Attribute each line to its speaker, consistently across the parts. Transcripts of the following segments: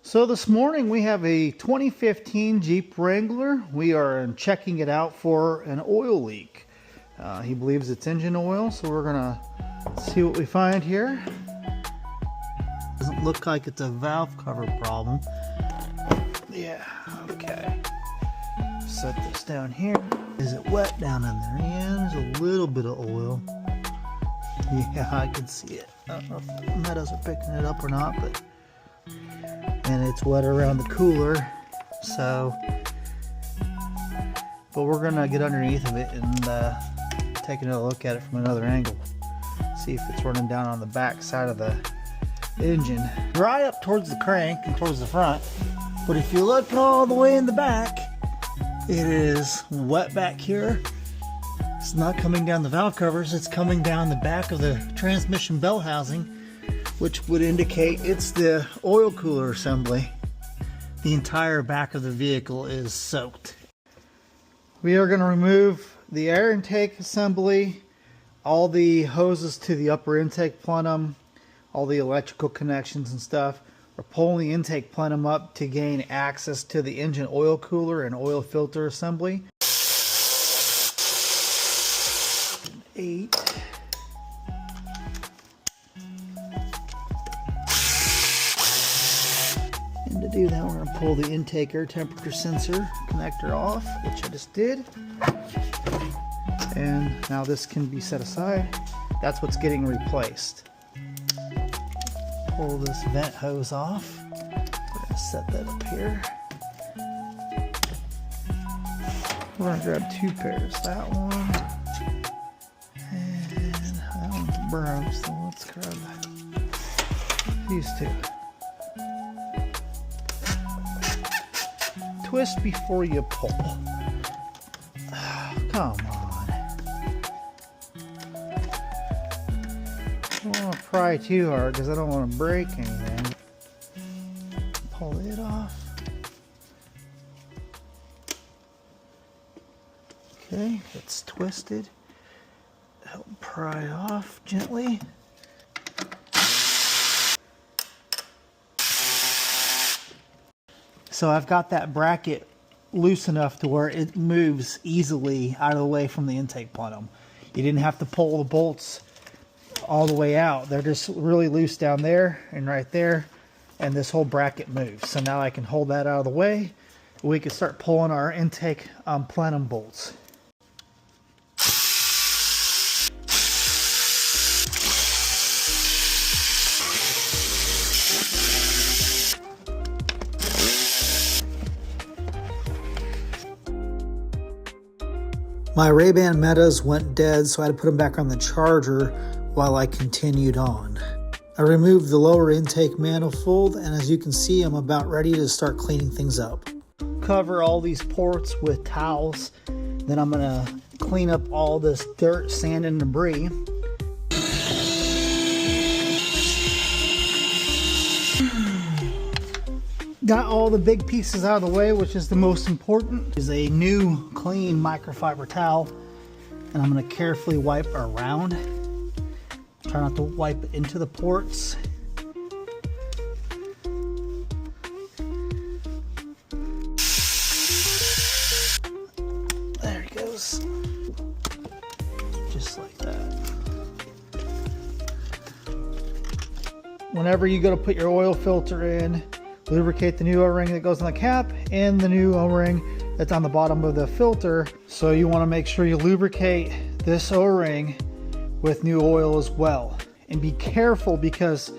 Speaker 1: So this morning we have a 2015 Jeep Wrangler. We are checking it out for an oil leak. He believes it's engine oil, so we're gonna see what we find here. Doesn't look like it's a valve cover problem. Yeah, okay. Set this down here. Is it wet down in there? Yeah, there's a little bit of oil. Yeah, I can see it. I don't know if the meadows are picking it up or not, but and it's wet around the cooler, so but we're gonna get underneath of it and take another look at it from another angle, see if it's running down on the back side of the engine, right up towards the crank and towards the front. But if you look all the way in the back, it is wet back here. It's not coming down the valve covers, it's coming down the back of the transmission belt housing, which would indicate it's the oil cooler assembly. The entire back of the vehicle is soaked. We are going to remove the air intake assembly, all the hoses to the upper intake plenum, all the electrical connections and stuff. We're pulling the intake plenum up to gain access to the engine oil cooler and oil filter assembly. 8. And to do that, we're going to pull the intake air temperature sensor connector off, which I just did. And now this can be set aside. That's what's getting replaced. Pull this vent hose off. We're going to set that up here. We're going to grab 2 pairs. That one. And that one's broke, so let's grab these 2. Twist before you pull. Oh, come on. I don't want to pry too hard because I don't want to break anything. Pull it off. Okay, it's twisted. Help pry off gently. So I've got that bracket loose enough to where it moves easily out of the way from the intake plenum. You didn't have to pull the bolts all the way out. They're just really loose down there and right there, and this whole bracket moves. So now I can hold that out of the way. We can start pulling our intake plenum bolts. My Ray-Ban Metas went dead, so I had to put them back on the charger while I continued on. I removed the lower intake manifold, and as you can see, I'm about ready to start cleaning things up. Cover all these ports with towels, then I'm gonna clean up all this dirt, sand, and debris. Got all the big pieces out of the way, which is the most important. Is a new clean microfiber towel, and I'm going to carefully wipe around. Try not to wipe it into the ports. There it goes. Just like that. Whenever you go to put your oil filter in, lubricate the new O-ring that goes on the cap and the new O-ring that's on the bottom of the filter. So you want to make sure you lubricate this O-ring with new oil as well. And be careful, because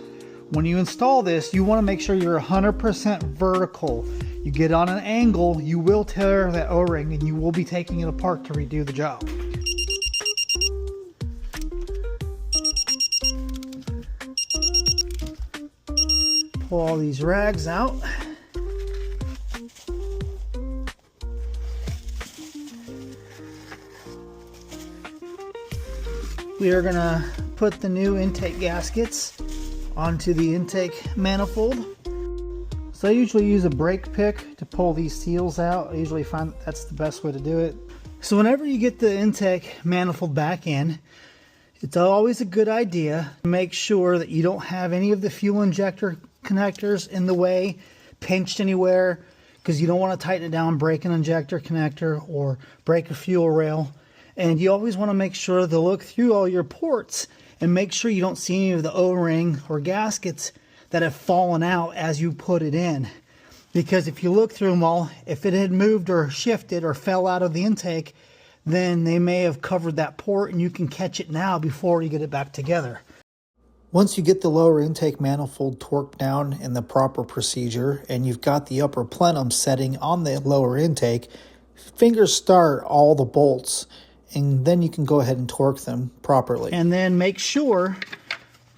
Speaker 1: when you install this, you want to make sure you're 100% vertical. You get on an angle, you will tear that O-ring and you will be taking it apart to redo the job. Pull all these rags out. We are gonna put the new intake gaskets onto the intake manifold. So I usually use a brake pick to pull these seals out. I usually find that's the best way to do it. So whenever you get the intake manifold back in, it's always a good idea to make sure that you don't have any of the fuel injector connectors in the way, pinched anywhere, because you don't want to tighten it down, break an injector connector or break a fuel rail. And you always want to make sure to look through all your ports and make sure you don't see any of the O-ring or gaskets that have fallen out as you put it in. Because if you look through them all, if it had moved or shifted or fell out of the intake, then they may have covered that port, and you can catch it now before you get it back together. Once you get the lower intake manifold torqued down in the proper procedure, and you've got the upper plenum setting on the lower intake, fingers start all the bolts, and then you can go ahead and torque them properly. And then make sure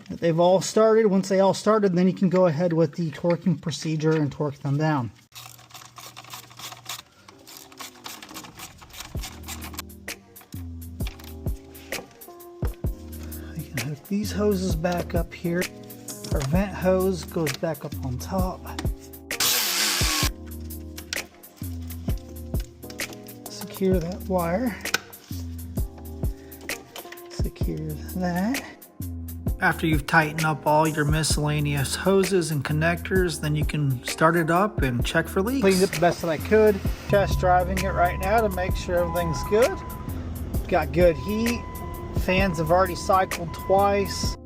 Speaker 1: that they've all started. Once they all started, then you can go ahead with the torquing procedure and torque them down. We can hook these hoses back up here. Our vent hose goes back up on top. Secure that wire. Secure that. After you've tightened up all your miscellaneous hoses and connectors, then you can start it up and check for leaks. Cleaned it the best that I could. Test driving it right now to make sure everything's good. Got good heat. Fans have already cycled twice.